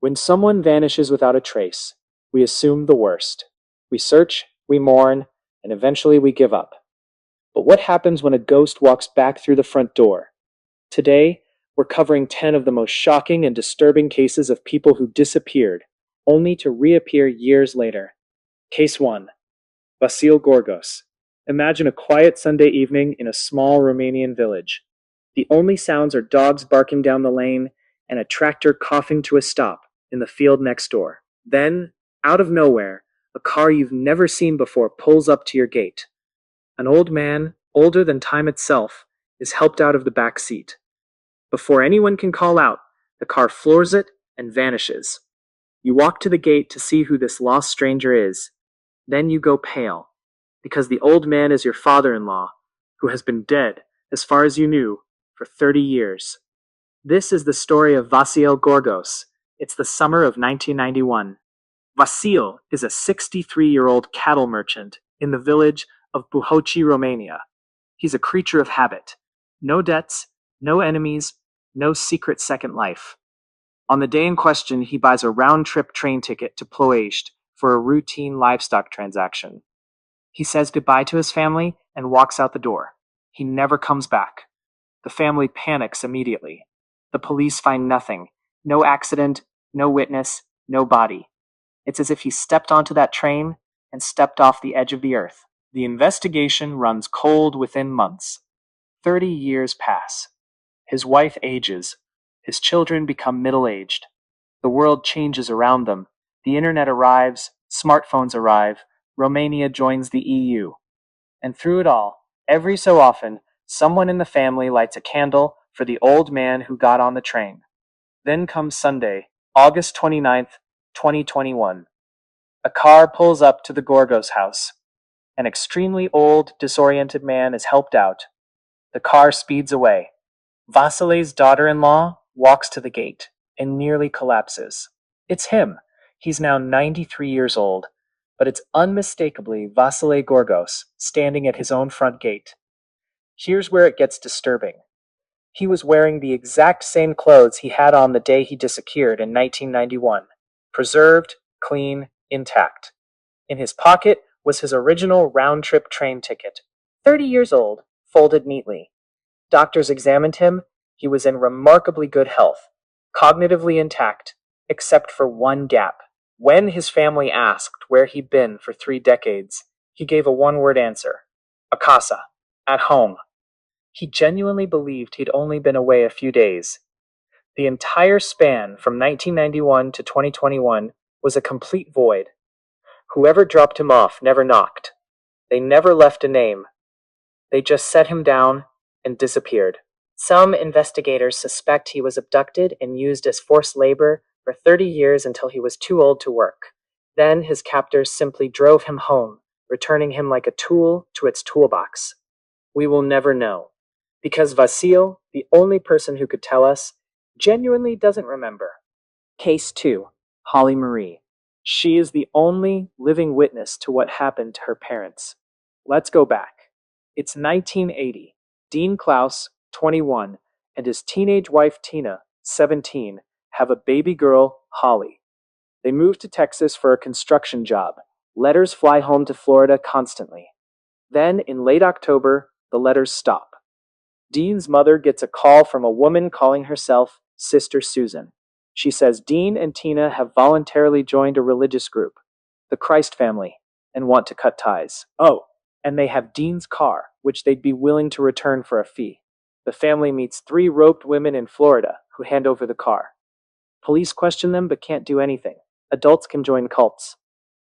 When someone vanishes without a trace, we assume the worst. We search, we mourn, and eventually we give up. But what happens when a ghost walks back through the front door? Today, we're covering 10 of the most shocking and disturbing cases of people who disappeared, only to reappear years later. Case 1. Vasil Gorgos. Imagine a quiet Sunday evening in a small Romanian village. The only sounds are dogs barking down the lane and a tractor coughing to a stop in the field next door. Then, out of nowhere, a car you've never seen before pulls up to your gate. An old man, older than time itself, is helped out of the back seat. Before anyone can call out, the car floors it and vanishes. You walk to the gate to see who this lost stranger is. Then you go pale, because the old man is your father-in-law, who has been dead, as far as you knew, for 30 years. This is the story of Vasil Gorgos. It's the summer of 1991. Vasil is a 63-year-old cattle merchant in the village of Buhoci, Romania. He's a creature of habit. No debts, no enemies, no secret second life. On the day in question, he buys a round-trip train ticket to Ploiești for a routine livestock transaction. He says goodbye to his family and walks out the door. He never comes back. The family panics immediately. The police find nothing. No accident, no witness, no body. It's as if he stepped onto that train and stepped off the edge of the earth. The investigation runs cold within months. 30 years pass. His wife ages. His children become middle-aged. The world changes around them. The internet arrives, smartphones arrive, Romania joins the EU. And through it all, every so often, someone in the family lights a candle for the old man who got on the train. Then comes Sunday, August 29th, 2021. A car pulls up to the Gorgos house. An extremely old, disoriented man is helped out. The car speeds away. Vasile's daughter-in-law walks to the gate and nearly collapses. It's him. He's now 93 years old, but it's unmistakably Vasile Gorgos standing at his own front gate. Here's where it gets disturbing. He was wearing the exact same clothes he had on the day he disappeared in 1991. Preserved, clean, intact. In his pocket was his original round-trip train ticket, 30 years old, folded neatly. Doctors examined him. He was in remarkably good health, cognitively intact, except for one gap. When his family asked where he'd been for 3 decades, he gave a one-word answer. Acasa. At home. He genuinely believed he'd only been away a few days. The entire span from 1991 to 2021 was a complete void. Whoever dropped him off never knocked. They never left a name. They just set him down and disappeared. Some investigators suspect he was abducted and used as forced labor for 30 years until he was too old to work. Then his captors simply drove him home, returning him like a tool to its toolbox. We will never know, because Vasil, the only person who could tell us, genuinely doesn't remember. Case 2. Holly Marie. She is the only living witness to what happened to her parents. Let's go back. It's 1980. Dean Klaus, 21, and his teenage wife Tina, 17, have a baby girl, Holly. They move to Texas for a construction job. Letters fly home to Florida constantly. Then, in late October, the letters stop. Dean's mother gets a call from a woman calling herself Sister Susan. She says Dean and Tina have voluntarily joined a religious group, the Christ family, and want to cut ties. Oh, and they have Dean's car, which they'd be willing to return for a fee. The family meets 3 roped women in Florida who hand over the car. Police question them but can't do anything. Adults can join cults.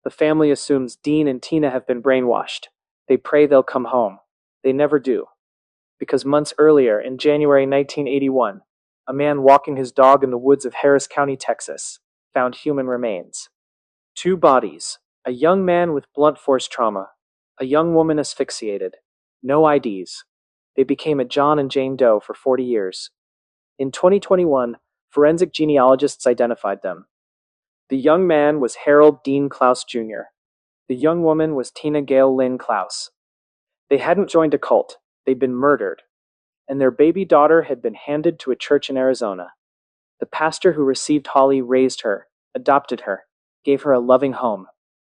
The family assumes Dean and Tina have been brainwashed. They pray they'll come home. They never do. Because months earlier, in January 1981, a man walking his dog in the woods of Harris County, Texas, found human remains. 2 bodies. A young man with blunt force trauma. A young woman asphyxiated. No IDs. They became a John and Jane Doe for 40 years. In 2021, forensic genealogists identified them. The young man was Harold Dean Klaus Jr. The young woman was Tina Gail Lynn Klaus. They hadn't joined a cult. They'd been murdered. And their baby daughter had been handed to a church in Arizona. The pastor who received Holly raised her, adopted her, gave her a loving home.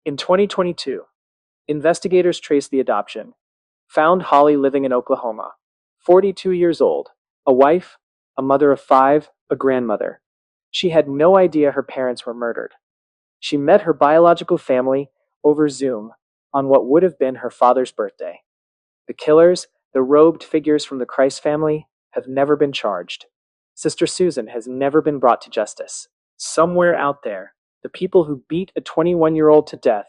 In 2022, investigators traced the adoption, found Holly living in Oklahoma, 42 years old, a wife, a mother of 5, a grandmother. She had no idea her parents were murdered. She met her biological family over Zoom on what would have been her father's birthday. The killers, the robed figures from the Christ family, have never been charged. Sister Susan has never been brought to justice. Somewhere out there, the people who beat a 21-year-old to death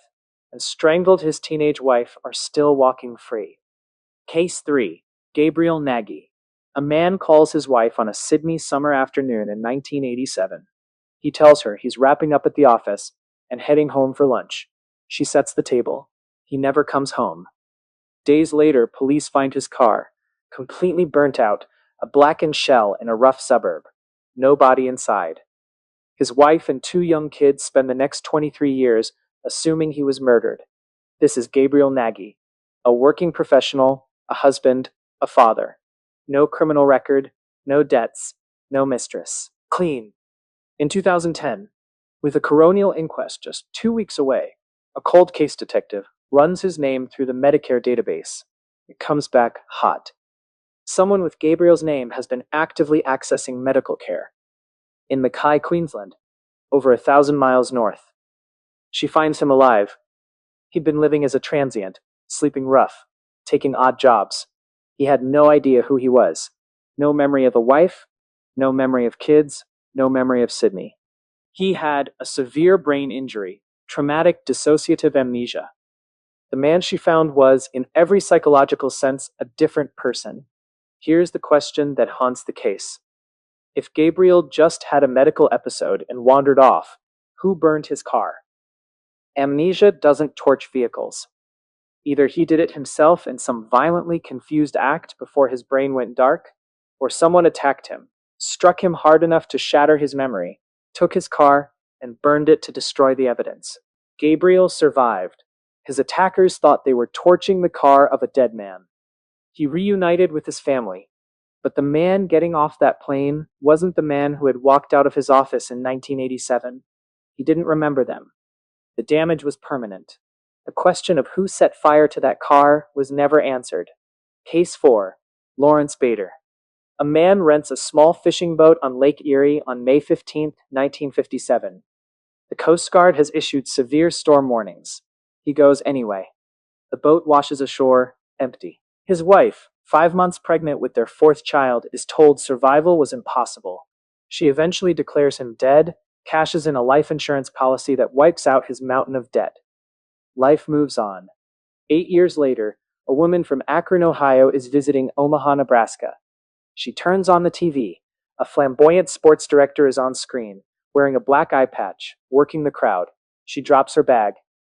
and strangled his teenage wife are still walking free. Case 3. Gabriel Nagy. A man calls his wife on a Sydney summer afternoon in 1987. He tells her he's wrapping up at the office and heading home for lunch. She sets the table. He never comes home. Days later, police find his car, completely burnt out, a blackened shell in a rough suburb. No body inside. His wife and 2 young kids spend the next 23 years assuming he was murdered. This is Gabriel Nagy, a working professional, a husband, a father. No criminal record, no debts, no mistress. Clean. In 2010, with a coronial inquest just 2 weeks away, a cold case detective runs his name through the Medicare database. It comes back hot. Someone with Gabriel's name has been actively accessing medical care in Mackay, Queensland, over 1,000 miles north. She finds him alive. He'd been living as a transient, sleeping rough, taking odd jobs. He had no idea who he was. No memory of a wife, no memory of kids, no memory of Sydney. He had a severe brain injury, traumatic dissociative amnesia. The man she found was, in every psychological sense, a different person. Here's the question that haunts the case. If Gabriel just had a medical episode and wandered off, who burned his car? Amnesia doesn't torch vehicles. Either he did it himself in some violently confused act before his brain went dark, or someone attacked him, struck him hard enough to shatter his memory, took his car, and burned it to destroy the evidence. Gabriel survived. His attackers thought they were torching the car of a dead man. He reunited with his family, but the man getting off that plane wasn't the man who had walked out of his office in 1987. He didn't remember them. The damage was permanent. The question of who set fire to that car was never answered. Case 4. Lawrence Bader. A man rents a small fishing boat on Lake Erie on May 15, 1957. The Coast Guard has issued severe storm warnings. He goes anyway. The boat washes ashore, empty. His wife, 5 months pregnant with their 4th child, is told survival was impossible. She eventually declares him dead, cashes in a life insurance policy that wipes out his mountain of debt. Life moves on. 8 years later, a woman from Akron, Ohio is visiting Omaha, Nebraska. She turns on the TV. A flamboyant sports director is on screen, wearing a black eye patch, working the crowd. She drops her bag.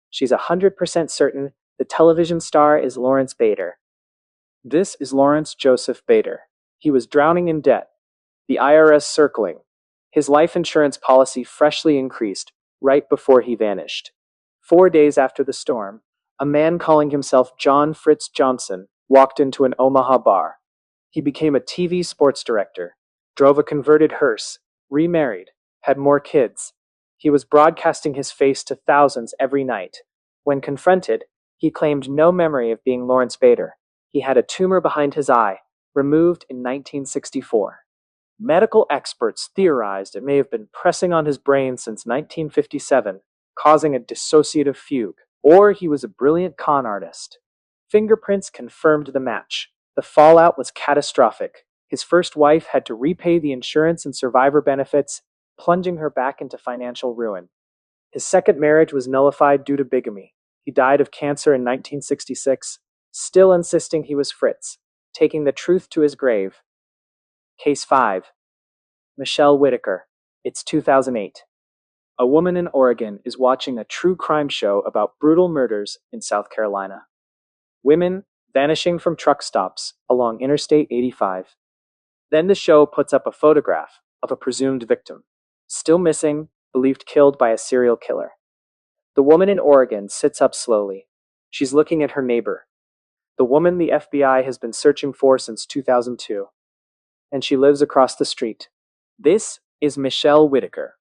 She's 100% certain the television star is Lawrence Bader. This is Lawrence Joseph Bader. He was drowning in debt. The IRS circling. His life insurance policy freshly increased, right before he vanished. 4 days after the storm, a man calling himself John Fritz Johnson walked into an Omaha bar. He became a TV sports director, drove a converted hearse, remarried, had more kids. He was broadcasting his face to thousands every night. When confronted, he claimed no memory of being Lawrence Bader. He had a tumor behind his eye, removed in 1964. Medical experts theorized it may have been pressing on his brain since 1957, causing a dissociative fugue, or he was a brilliant con artist. Fingerprints confirmed the match. The fallout was catastrophic. His first wife had to repay the insurance and survivor benefits, plunging her back into financial ruin. His second marriage was nullified due to bigamy. He died of cancer in 1966, still insisting he was Fritz, taking the truth to his grave. Case 5. Michelle Whitaker. It's 2008. A woman in Oregon is watching a true crime show about brutal murders in South Carolina. Women vanishing from truck stops along Interstate 85. Then the show puts up a photograph of a presumed victim, still missing, believed killed by a serial killer. The woman in Oregon sits up slowly. She's looking at her neighbor, the woman the FBI has been searching for since 2002. And she lives across the street. This is Michelle Whitaker.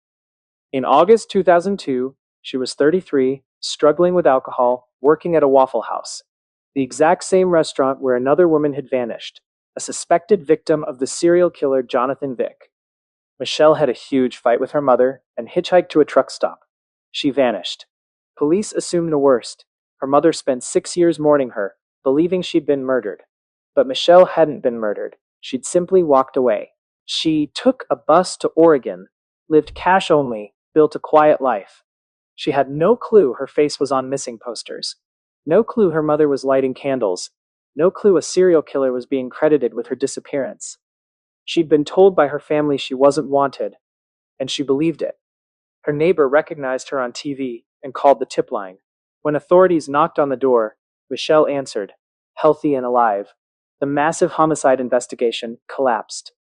In August 2002, she was 33, struggling with alcohol, working at a Waffle House, the exact same restaurant where another woman had vanished, a suspected victim of the serial killer Jonathan Vick. Michelle had a huge fight with her mother and hitchhiked to a truck stop. She vanished. Police assumed the worst. Her mother spent 6 years mourning her, believing she'd been murdered. But Michelle hadn't been murdered. She'd simply walked away. She took a bus to Oregon, lived cash only, built a quiet life. She had no clue her face was on missing posters. No clue her mother was lighting candles. No clue a serial killer was being credited with her disappearance. She'd been told by her family she wasn't wanted, and she believed it. Her neighbor recognized her on TV and called the tip line. When authorities knocked on the door, Michelle answered, healthy and alive. The massive homicide investigation collapsed.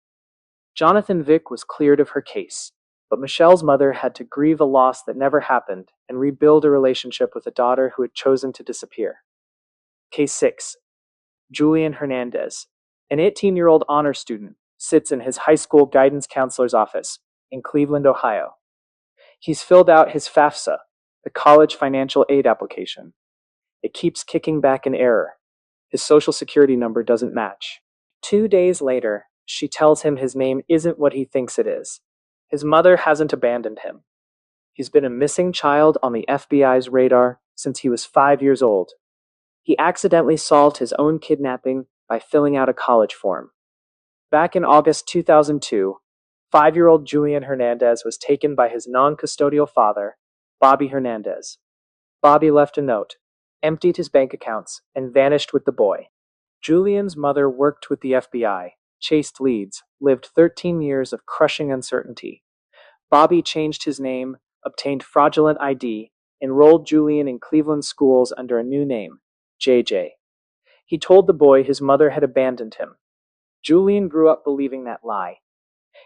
Jonathan Vick was cleared of her case, but Michelle's mother had to grieve a loss that never happened and rebuild a relationship with a daughter who had chosen to disappear. Case 6. Julian Hernandez, an 18-year-old honor student, sits in his high school guidance counselor's office in Cleveland, Ohio. He's filled out his FAFSA, the college financial aid application. It keeps kicking back an error. His social security number doesn't match. 2 days later, she tells him his name isn't what he thinks it is. His mother hasn't abandoned him. He's been a missing child on the FBI's radar since he was 5 years old. He accidentally solved his own kidnapping by filling out a college form. Back in August 2002, 5-year-old Julian Hernandez was taken by his non-custodial father, Bobby Hernandez. Bobby left a note, emptied his bank accounts, and vanished with the boy. Julian's mother worked with the FBI, chased leads, lived 13 years of crushing uncertainty. Bobby changed his name, obtained fraudulent ID, enrolled Julian in Cleveland schools under a new name, JJ. He told the boy his mother had abandoned him. Julian grew up believing that lie.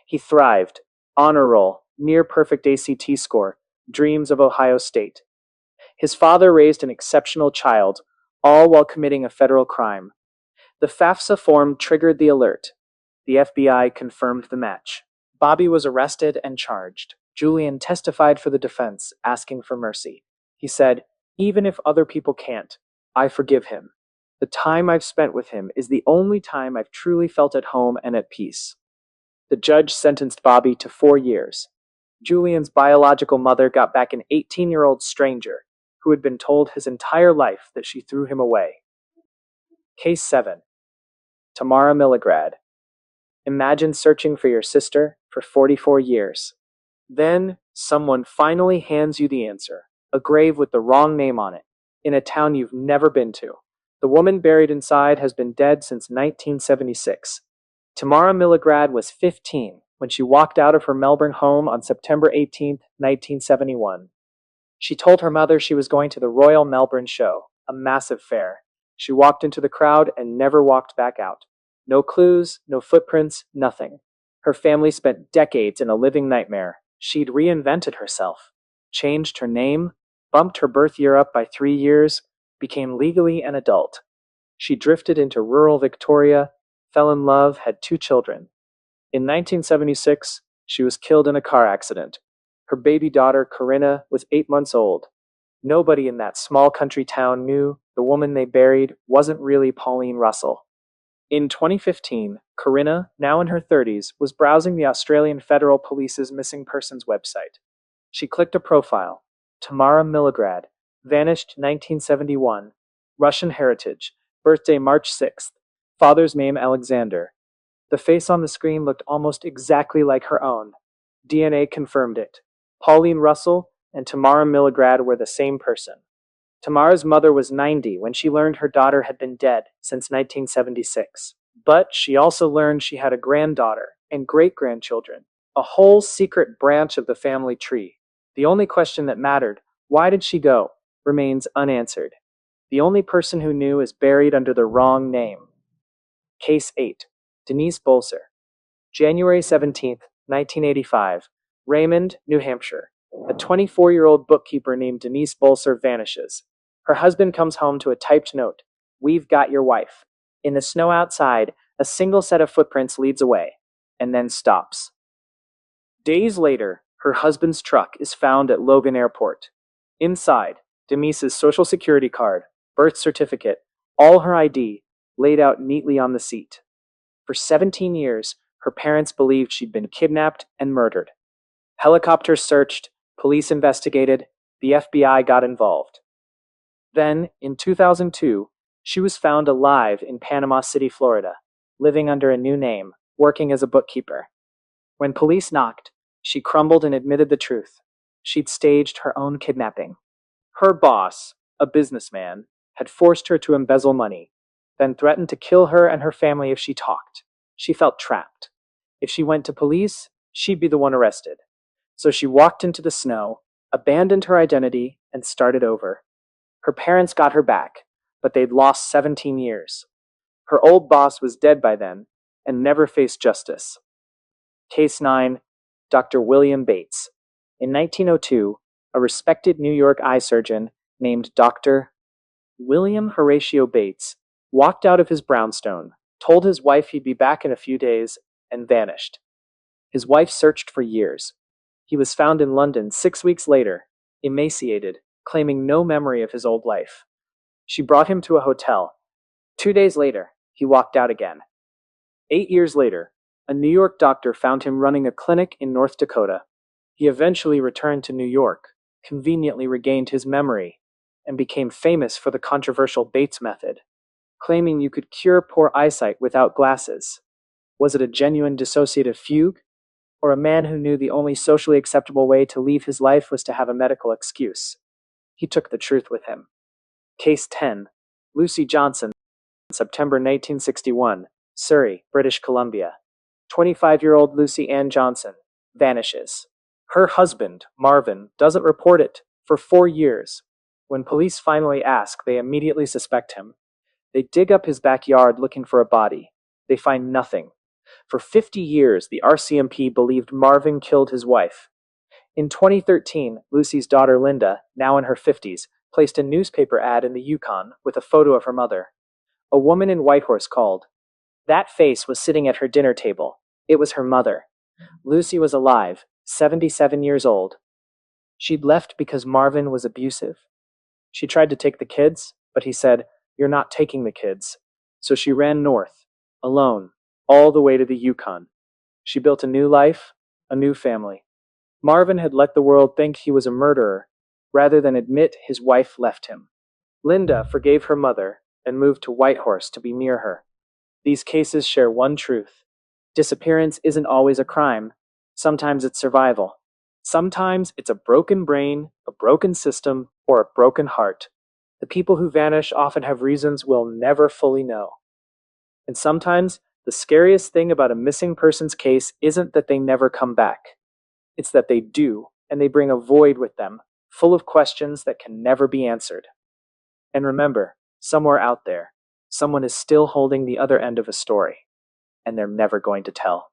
He thrived, honor roll, near perfect ACT score, dreams of Ohio State. His father raised an exceptional child, all while committing a federal crime. The FAFSA form triggered the alert. The FBI confirmed the match. Bobby was arrested and charged. Julian testified for the defense, asking for mercy. He said, "Even if other people can't, I forgive him. The time I've spent with him is the only time I've truly felt at home and at peace." The judge sentenced Bobby to 4 years. Julian's biological mother got back an 18-year-old stranger who had been told his entire life that she threw him away. Case 7. Tamara Milograd. Imagine searching for your sister for 44 years. Then, someone finally hands you the answer, a grave with the wrong name on it, in a town you've never been to. The woman buried inside has been dead since 1976. Tamara Milograd was 15 when she walked out of her Melbourne home on September 18, 1971. She told her mother she was going to the Royal Melbourne Show, a massive fair. She walked into the crowd and never walked back out. No clues, no footprints, nothing. Her family spent decades in a living nightmare. She'd reinvented herself, changed her name, bumped her birth year up by 3 years, became legally an adult. She drifted into rural Victoria, fell in love, had 2 children. In 1976, she was killed in a car accident. Her baby daughter, Corinna, was 8 months old. Nobody in that small country town knew the woman they buried wasn't really Pauline Russell. In 2015, Corinna, now in her 30s, was browsing the Australian Federal Police's missing persons website. She clicked a profile. Tamara Milograd, vanished 1971, Russian heritage, birthday March 6th, father's name Alexander. The face on the screen looked almost exactly like her own. DNA confirmed it. Pauline Russell and Tamara Milograd were the same person. Tamara's mother was 90 when she learned her daughter had been dead since 1976. But she also learned she had a granddaughter and great-grandchildren, a whole secret branch of the family tree. The only question that mattered, why did she go, remains unanswered. The only person who knew is buried under the wrong name. Case 8. Denise Bolser. January 17, 1985. Raymond, New Hampshire. A 24-year-old bookkeeper named Denise Bolser vanishes. Her husband comes home to a typed note. "We've got your wife." In the snow outside, a single set of footprints leads away, and then stops. Days later, Her husband's truck is found at Logan Airport. Inside, Demise's social security card, birth certificate, all her ID laid out neatly on the seat. For 17 years, her parents believed she'd been kidnapped and murdered. Helicopters searched, police investigated, the FBI got involved. Then, in 2002, she was found alive in Panama City, Florida, living under a new name, working as a bookkeeper. When police knocked, she crumbled and admitted the truth. She'd staged her own kidnapping. Her boss, a businessman, had forced her to embezzle money, then threatened to kill her and her family if she talked. She felt trapped. If she went to police, she'd be the one arrested. So she walked into the snow, abandoned her identity, and started over. Her parents got her back, but they'd lost 17 years. Her old boss was dead by then and never faced justice. Case 9. Dr. William Bates. In 1902, a respected New York eye surgeon named Dr. William Horatio Bates walked out of his brownstone, told his wife he'd be back in a few days, and vanished. His wife searched for years. He was found in London 6 weeks later, emaciated, claiming no memory of his old life. She brought him to a hotel. 2 days later, he walked out again. 8 years later, a New York doctor found him running a clinic in North Dakota. He eventually returned to New York, conveniently regained his memory, and became famous for the controversial Bates method, claiming you could cure poor eyesight without glasses. Was it a genuine dissociative fugue, or a man who knew the only socially acceptable way to leave his life was to have a medical excuse? He took the truth with him. Case 10. Lucy Johnson, September 1961, Surrey, British Columbia. 25-year-old Lucy Ann Johnson vanishes. Her husband, Marvin, doesn't report it for 4 years. When police finally ask, they immediately suspect him. They dig up his backyard looking for a body. They find nothing. For 50 years, the RCMP believed Marvin killed his wife. In 2013, Lucy's daughter Linda, now in her 50s, placed a newspaper ad in the Yukon with a photo of her mother. A woman in Whitehorse called. That face was sitting at her dinner table. It was her mother. Lucy was alive, 77 years old. She'd left because Marvin was abusive. She tried to take the kids, but he said, "You're not taking the kids." So she ran north, alone, all the way to the Yukon. She built a new life, a new family. Marvin had let the world think he was a murderer, rather than admit his wife left him. Linda forgave her mother and moved to Whitehorse to be near her. These cases share one truth. Disappearance isn't always a crime. Sometimes it's survival. Sometimes it's a broken brain, a broken system, or a broken heart. The people who vanish often have reasons we'll never fully know. And sometimes the scariest thing about a missing person's case isn't that they never come back. It's that they do, and they bring a void with them, full of questions that can never be answered. And remember, somewhere out there, someone is still holding the other end of a story, and they're never going to tell.